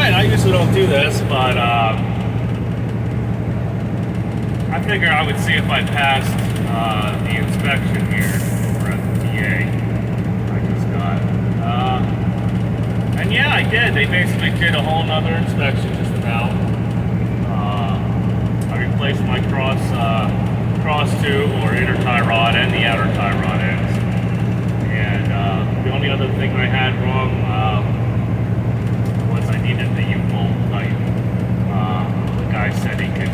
Alright, I usually don't do this, but I figure I would see if I passed the inspection here over at the TA I just got. And yeah, I did. They basically did a whole nother inspection just about. I replaced my cross tube or inner tie rod and the outer tie rod ends. And the only other thing I had wrong was I needed the U-bolt tight. The guy said he could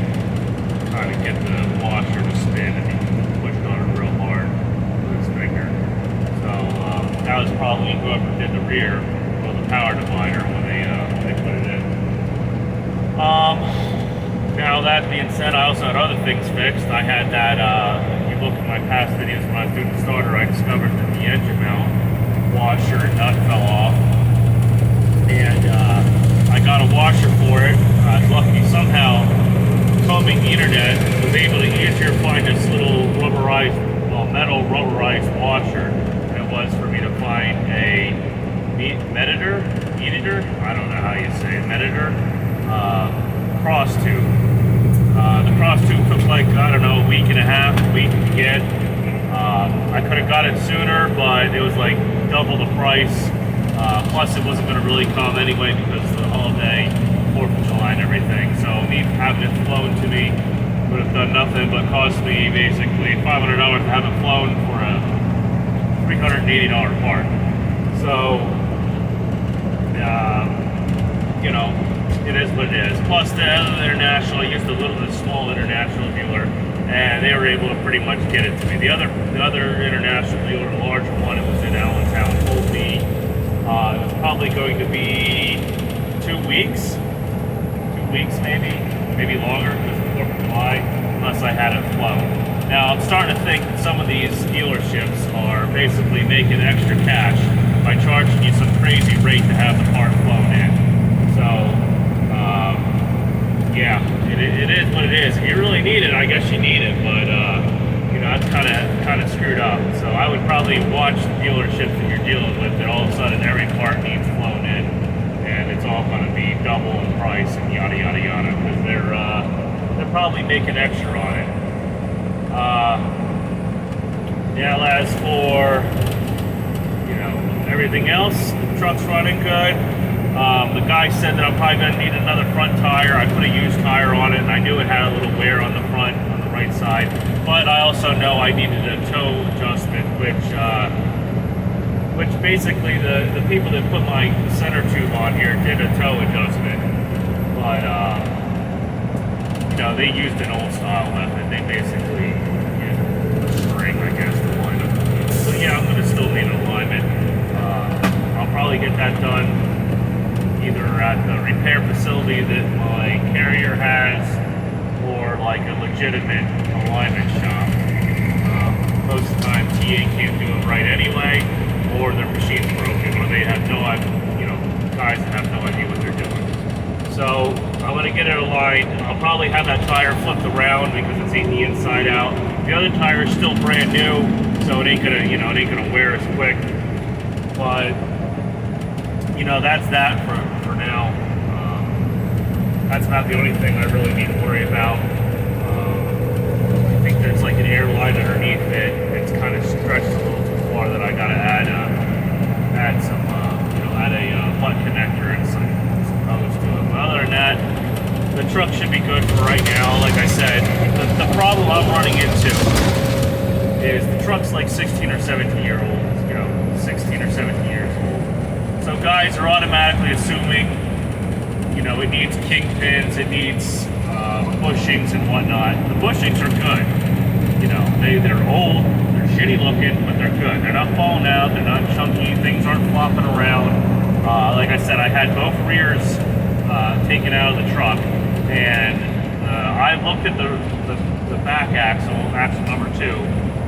kind of get the washer to spin and he pushed on it real hard with his finger. So that was probably whoever did the rear or the power divider when they put it in. Now that being said, I also had other things fixed. I had that, if you look at my past videos when I was doing the starter, I discovered that the engine mount washer and nut fell off. And I got a washer for it. I was lucky somehow combing the internet, was able to easier find this little rubberized, well, metal rubberized washer than it was for me to find a Meditor, I don't know how you say it, Meditor, cross tube. The cross tube took like, I don't know, a week and a half, a week to get. I could have got it sooner, but it was like double the price. Plus it wasn't going to really come anyway because of the holiday, 4th of July and everything. So me having it flown to me would have done nothing but cost me basically $500 to have it flown for a $380 part. So, you know, it is what it is. Plus the other international, I used a small international dealer, and they were able to pretty much get it to me. The other international dealer, the larger one, it was in Allentown, told me it was probably going to be 2 weeks. 2 weeks maybe longer because of 4th of July, unless I had it flown. Now I'm starting to think that some of these dealerships are basically making extra cash by charging you some crazy rate to have the part flown in. So, yeah, it is what it is. If you really need it, I guess you need it, but you know, that's kind of screwed up. So I would probably watch the dealerships that you're dealing with that all of a sudden every part needs flown in, and it's all going to be double in price and yada yada yada because they're probably making extra on it. Now as for everything else, the truck's running good. The guy said that I'm probably going to need another front tire. I put a used tire on it, and I knew it had a little wear on the front, on the right side. But I also know I needed a toe adjustment, which basically the people that put my center tube on here did a toe adjustment. But they used an old style method. They basically used a string, I guess, to line up. So yeah, I'm going to still need an alignment. I'll probably get that done either at the repair facility that my carrier has or like a legitimate alignment shop. Most of the time TA can't do it right anyway, or their machine's broken, or they have guys that have no idea what they're doing. So I'm going to get it aligned. I'll probably have that tire flipped around because it's the inside out. The other tire is still brand new, so it ain't gonna wear as quick. But that's that for now. That's about the only thing I really need to worry about. I think there's like an air line underneath it. It's kind of stretched a little too far that I gotta add some add a butt connector and some hose to it. But other than that, the truck should be good for right now. Like I said, the problem I'm running into is the truck's like 16 or 17 year old. 16 or 17 years old. So guys are automatically assuming, it needs kingpins, it needs bushings and whatnot. The bushings are good. They're old, they're shitty looking, but they're good. They're not falling out, they're not chunky, things aren't flopping around. Like I said, I had both rears taken out of the truck, and I looked at the back axle number 2,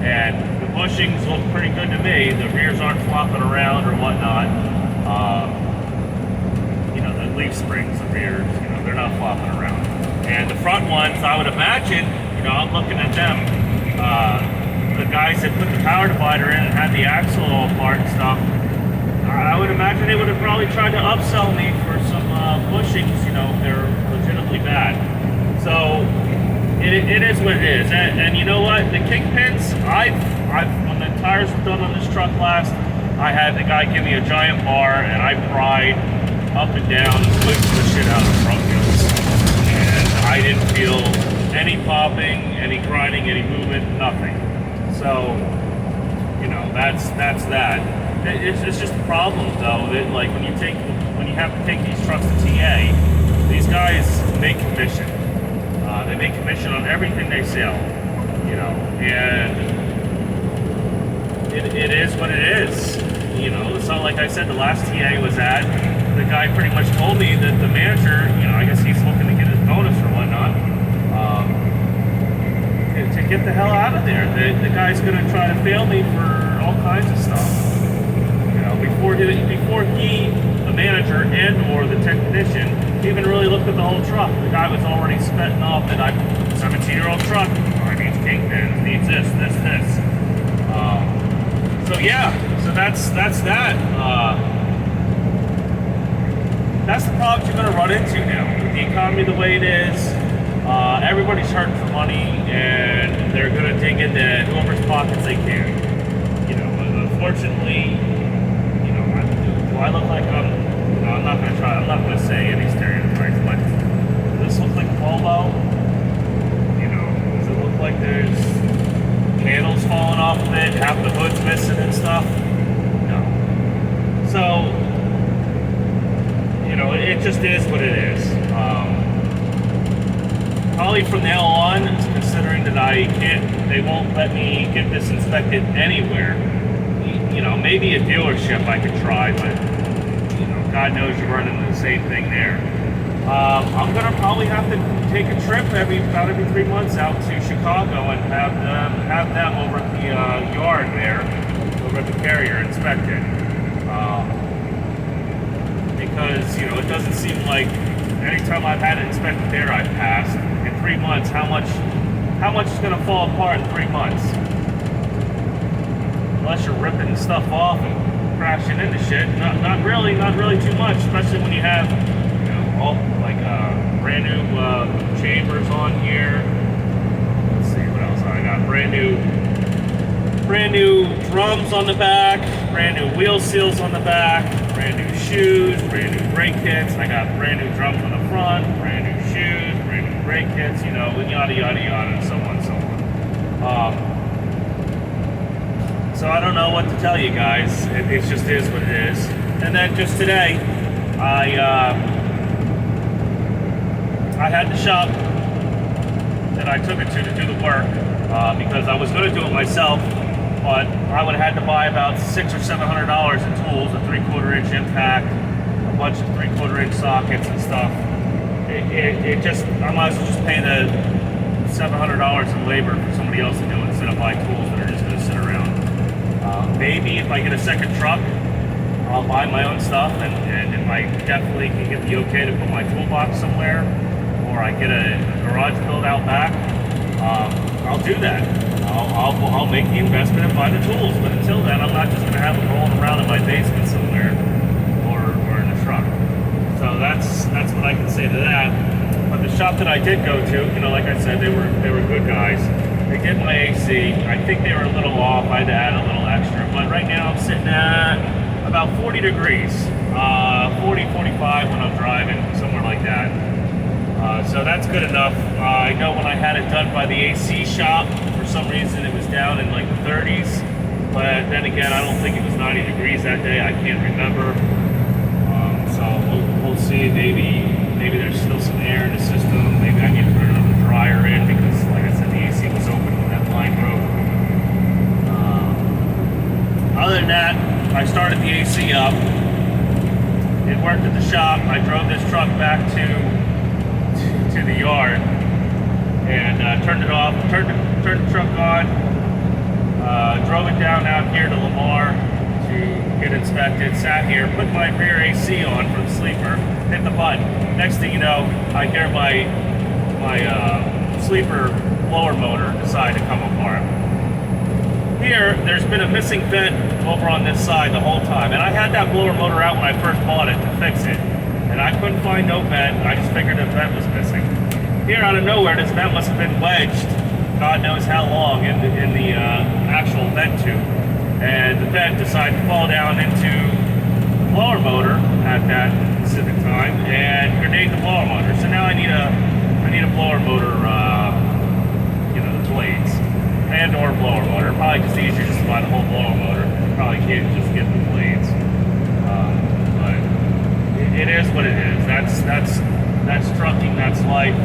and the bushings look pretty good to me. The rears aren't flopping around or whatnot. The leaf springs, the rears, they're not flopping around. And the front ones, I would imagine, I'm looking at them. The guys that put the power divider in and had the axle all apart and stuff, I would imagine they would have probably tried to upsell me for some bushings, you know, if they're legitimately bad. So it is what it is. And you know what? The kingpins, when the tires were done on this truck last, I had the guy give me a giant bar and I pried up and down and squeezed the shit out of the front wheels. And I didn't feel any popping, any grinding, any movement, nothing. So, you know, that's that. It's just a problem though, that like when you have to take these trucks to TA, these guys make commission. They make commission on everything they sell, you know, and it is what it is. You know, it's not like I said the last TA was at, the guy pretty much told me that the manager, you know, I guess he's looking to get his bonus or whatnot, to get the hell out of there. The guy's going to try to fail me for all kinds of stuff. You know, before he, the manager and or the technician even really looked at the whole truck. The guy was already spitting off that 17-year-old truck, I need kingpins, needs this. So yeah, so that's that. That's the problem you're going to run into now. With the economy the way it is, everybody's hurting for money, and they're going to dig into whoever's pockets they can. You know, unfortunately, you know, do I look like I'm not going to say any stereotypes, but does this look like a Volvo? You know, does it look like there's handles falling off of it, half the hood's missing and stuff? No. So, you know, it just is what it is. Probably from now on, considering that they won't let me get this inspected anywhere. You know, maybe a dealership I could try, but God knows you're running the same thing there. I'm gonna probably have to take a trip about every 3 months out to Chicago and have them over at the yard there, over at the carrier, inspect it. Because you know it doesn't seem like anytime I've had it inspected there, I've passed. In 3 months, how much is gonna fall apart in 3 months? Unless you're ripping stuff off and crashing into shit. Not really too much, especially when you have, you know, all like brand new chambers on here. Let's see what else I got. Brand new drums on the back, brand new wheel seals on the back, brand new shoes, brand new brake kits. I got brand new drums on the front, brand new shoes, brand new brake kits, you know, and yada yada yada, and so on and so on. So I don't know what to tell you guys. It just is what it is. And then just today, I had the shop that I took it to do the work because I was going to do it myself, but I would have had to buy about $600 or $700 in tools, a 3/4 inch impact, a bunch of 3/4 inch sockets and stuff. I might as well just pay the $700 in labor for somebody else to do it instead of buy tools that are just going to sit around. Maybe if I get a second truck, I'll buy my own stuff, and if I definitely can get the okay to put my toolbox somewhere, or I get a garage built out back, I'll do that. I'll make the investment and buy the tools, but until then, I'm not just going to have them rolling around in my basement somewhere, or in a truck. So that's what I can say to that. But the shop that I did go to, you know, like I said, they were good guys. They did my AC. I think they were a little off. I had to add a little extra. But right now I'm sitting at about 40 degrees. 40, 45 when I'm driving, somewhere like that. So that's good enough. I know when I had it done by the AC shop, for some reason it was down in like the 30s. But then again, I don't think it was 90 degrees that day. I can't remember. So we'll see. Maybe there's still some air in the system. Maybe I need to put another dryer in because, like I said, the AC was open when that line broke. Other than that, I started the AC up. It worked at the shop. I drove this truck back to the yard and turned it off. Turned the truck on. Drove it down out here to Lamar to get inspected. Sat here, put my rear AC on for the sleeper. Hit the button. Next thing you know, I hear my sleeper blower motor decide to come apart. here, there's been a missing vent over on this side the whole time. And I had that blower motor out when I first bought it to fix it. And I couldn't find no vent. I just figured the vent was missing. Here out of nowhere, this vent must have been wedged, God knows how long, in the actual vent tube. And the vent decided to fall down into the blower motor at that specific time and grenade the blower motor. So now I need a blower motor, the blades. And or blower motor. Probably just easier just to buy the whole blower motor. Probably can't just get the blades. But it is what it is. That's trucking. That's life.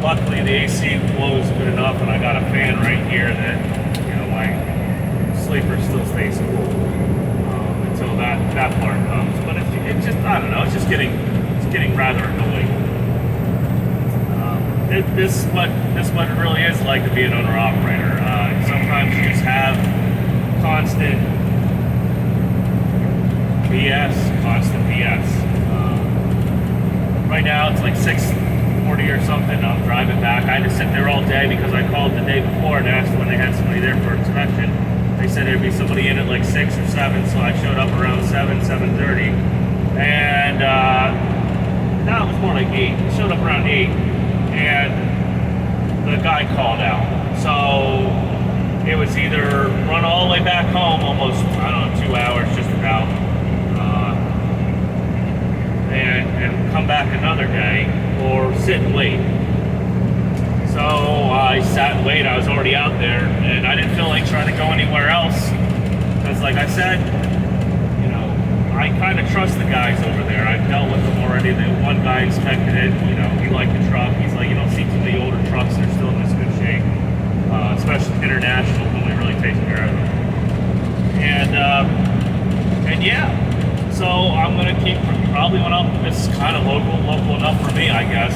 Luckily the AC blows good enough, and I got a fan right here that my sleeper still stays cool until that part comes. But it's just I don't know. It's getting rather annoying. This what it really is like to be an owner-operator. Sometimes you just have constant BS. Right now it's like 6:40 or something. I'm driving back. I had to sit there all day because I called the day before and asked when they had somebody there for inspection. They said there'd be somebody in at like 6 or 7, so I showed up around 7:30, and no, it was more like 8. I showed up around 8. And the guy called out. So it was either run all the way back home, almost, 2 hours just about, and come back another day, or sit and wait. So I sat and waited. I was already out there, and I didn't feel like trying to go anywhere else. Because like I said, I kind of trust the guys over there. I've dealt with them already. The one guy inspected it. He liked the truck. He's like, you don't see too many older trucks. They're still in this good shape. Especially international, when we really take care of them. And yeah. So I'm going to keep, probably when this is kind of local enough for me, I guess.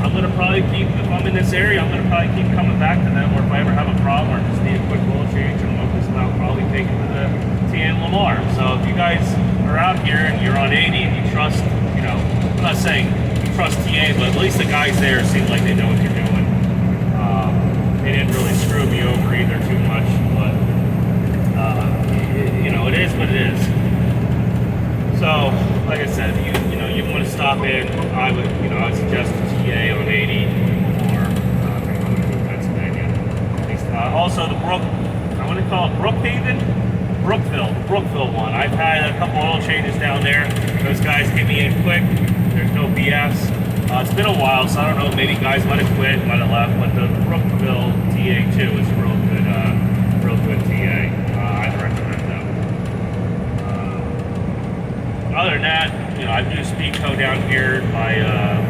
I'm going to probably keep, if I'm in this area, I'm going to probably keep coming back to them, or if I ever have a problem or just need a quick oil change or look this out, probably take it to the TN Lamar. So if you guys are out here and you're on 80 and you trust, I'm not saying you trust TA, but at least the guys there seem like they know what they're doing. They didn't really screw me over either too much, but it is what it is. So, like I said, you want to stop in, I would suggest TA on 80 or Pennsylvania. Also the I want to call it the Brookville one. I've had a couple oil changes down there. Those guys get me in quick. There's no BS. It's been a while, so I don't know. Maybe guys might have quit, might have left. But the Brookville TA2 is a real good TA. I'd recommend them. Other than that, I do Speedco down here by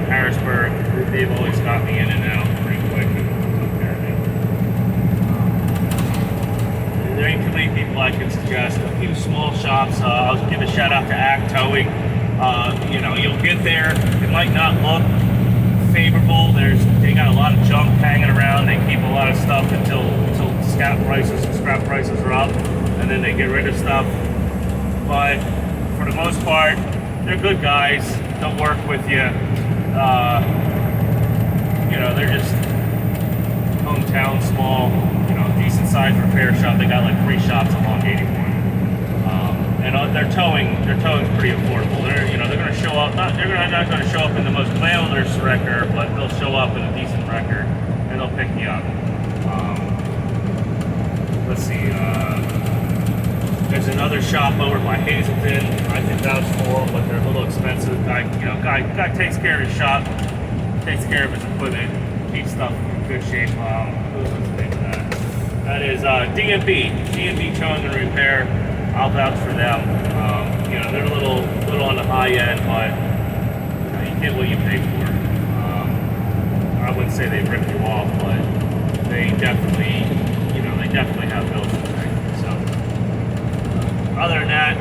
Harrisburg. They've always got me in and out pretty quick. There ain't too many people I can suggest. A few small shops. I'll give a shout out to Act Towing. You'll get there. It might not look favorable. They got a lot of junk hanging around. They keep a lot of stuff until scrap prices are up, and then they get rid of stuff. But for the most part, they're good guys. They'll work with you. They're just hometown, small, decent sized repair shop. They got like 3 shops along 81. And their towing's pretty affordable. They're going to show up. Not going to show up in the most glamorous wrecker, but they'll show up in a decent wrecker, and they'll pick you up. Let's see. There's another shop over by Hazleton. I can vouch for them, but they're a little expensive. Guy takes care of his shop, takes care of his equipment, keeps stuff in good shape. Who's the name of that? That is DMB Towing and Repair. I'll vouch for them. They're a little on the high end, but you get what you pay for. I wouldn't say they rip you off, but they definitely have bills to pay. So, other than that,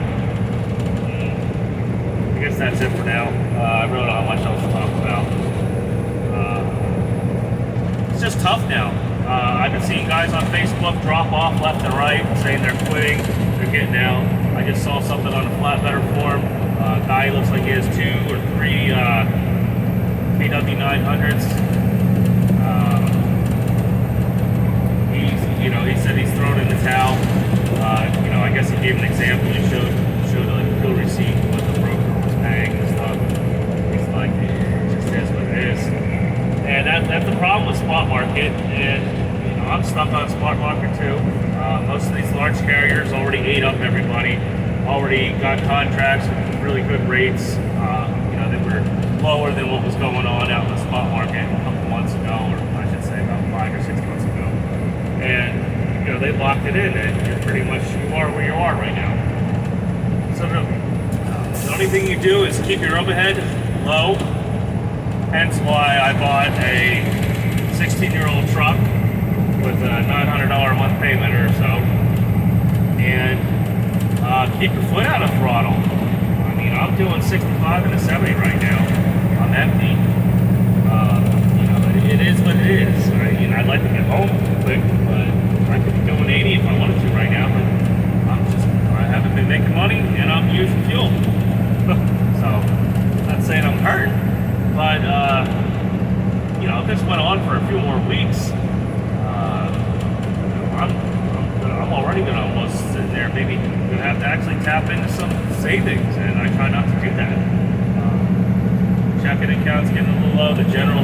I guess that's it for now. I really don't have much else to talk about. It's just tough now. I've been seeing guys on Facebook drop off left and right, saying they're quitting, they're getting out. I just saw something on the flatbedder forum. A guy looks like he has 2 or 3 KW900s. you know, he said he's thrown in the towel. You know, I guess he gave an example. He showed like a bill receipt what the broker was paying and stuff. He's like, it just is what it is. And that's the problem with spot market. And you know, I'm stuck on spot market too. Most of these large carriers already ate up everybody. Already got contracts with really good rates. You know, they were lower than what was going on out in the spot market a couple months ago, or I should say about 5 or 6 months ago. And you know, they locked it in, and you're pretty much, you are where you are right now. So the only thing you do is keep your overhead low. Hence why I bought a 16-year-old truck with a $900 a month payment or so, and keep your foot out of throttle. I mean, I'm doing 65 and a 70 right now. I'm empty. You know, it is what it is. You know, I'd like to get home quick, but I could be doing 80 if I wanted to right now. But I haven't been making money, and I'm using fuel. So, not saying I'm hurt, but you know, if this went on for a few more weeks, I'm already gonna almost sit there. Maybe gonna have to actually tap into some savings, and I try not to do that. Checking account's getting a little low. The general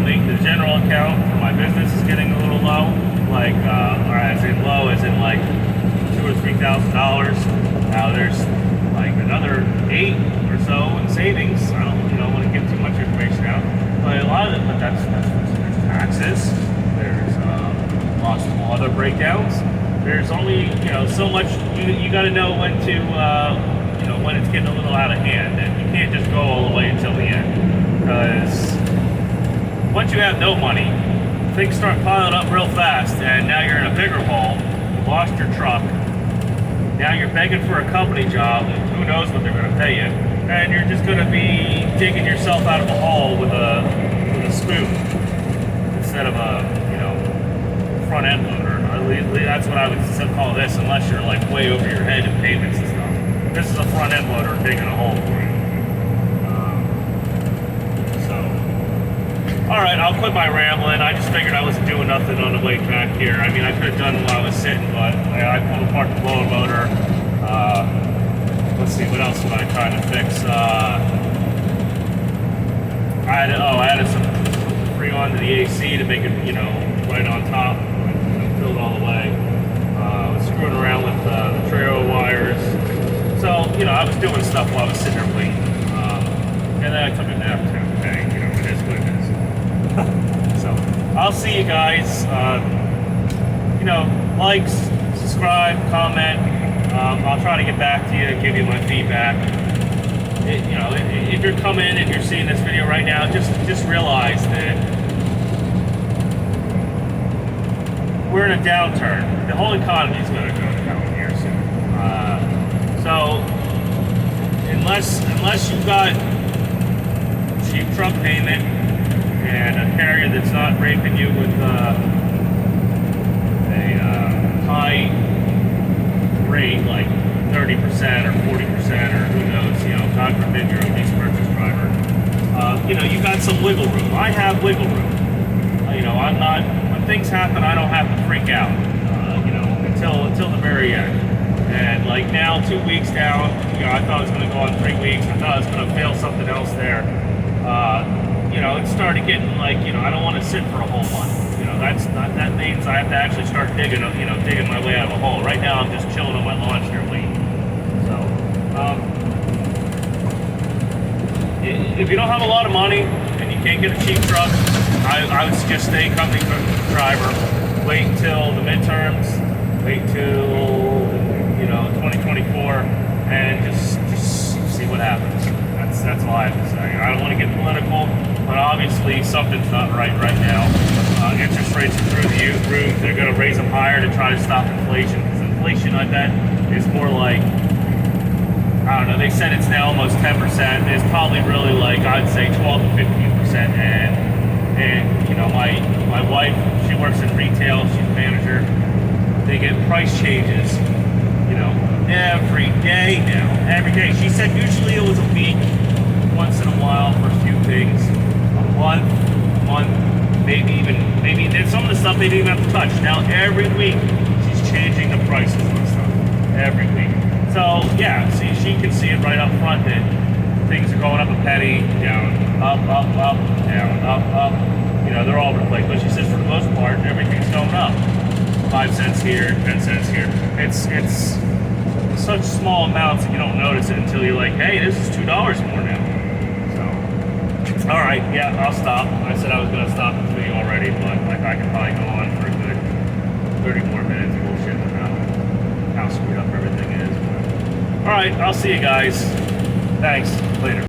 account for my business is getting a little low. Like, or as in low, as in like $2,000 or $3,000. Now there's like another 8 or so in savings. I don't, you know, want to give too much information out, but a lot of it. But that's there's taxes. There's possible other breakdowns. There's only, you know, so much. You got to know when to, you know, when it's getting a little out of hand, and you can't just go all the way until the end. Because once you have no money, things start piling up real fast, and now you're in a bigger hole. You lost your truck. Now you're begging for a company job, and who knows what they're going to pay you, and you're just going to be digging yourself out of a hole with a spoon instead of a, you know, front end loader. At least that's what I would call this, unless you're like way over your head in payments and stuff. This is a front end loader digging a hole for you. Alright, I'll quit my rambling. I just figured I wasn't doing nothing on the way back here. I mean, I could have done it while I was sitting, but I pulled apart the blower motor. Let's see, what else am I trying to fix? I added some Freon to the AC to make it, you know, right on top, filled all the way. I was screwing around with the trail wires. So, you know, I was doing stuff while I was sitting there waiting. And then I took a nap too. Okay, you know, it is what it is. So, I'll see you guys. You know, likes, subscribe, comment. I'll try to get back to you and give you my feedback. You know, if you're coming and you're seeing this video right now, just realize that we're in a downturn. The whole economy is going to go down here soon. So, unless you've got cheap truck payment and a carrier that's not raping you with a high rate like 30% or 40% or who knows, you know, God forbid you're a lease purchase driver. You know, you got some wiggle room. I have wiggle room. You know, I'm not, when things happen, I don't have to freak out, you know, until the very end. And like now, 2 weeks down, you know, I thought it was going to go on 3 weeks. I thought I was going to fail something else there. You know, it started getting like, you know, I don't want to sit for a whole month. You know, that means I have to actually start digging my way out of a hole. Right now, I'm just chilling on my lawn chair waiting. So, if you don't have a lot of money and you can't get a cheap truck, I would suggest stay company driver. Wait until the midterms. Wait till, you know, 2024, and just see what happens. That's all I have to say. I don't want to get political, but obviously something's not right now. Interest rates are through the roof. They're going to raise them higher to try to stop inflation. Because inflation, I bet, is more like, I don't know, they said it's now almost 10%. It's probably really like, I'd say 12 to 15%. And you know, my wife, she works in retail. She's a manager. They get price changes, you know, every day now. Every day. She said usually it was a week, once in a while for a few things. A month, maybe some of the stuff they didn't even have to touch. Now every week she's changing the prices on stuff every week. So yeah, see, she can see it right up front that things are going up a penny, down, up, down, up. You know, they're all over the place. But she says for the most part, everything's going up. 5 cents here, 10 cents here. It's such small amounts that you don't notice it until you're like, hey, this is $2 more now. So, all right, yeah, I'll stop. I said I was going to stop the video already, but I could probably go on for a good 30 more minutes bullshitting about how screwed up everything is. But, all right, I'll see you guys. Thanks. Later.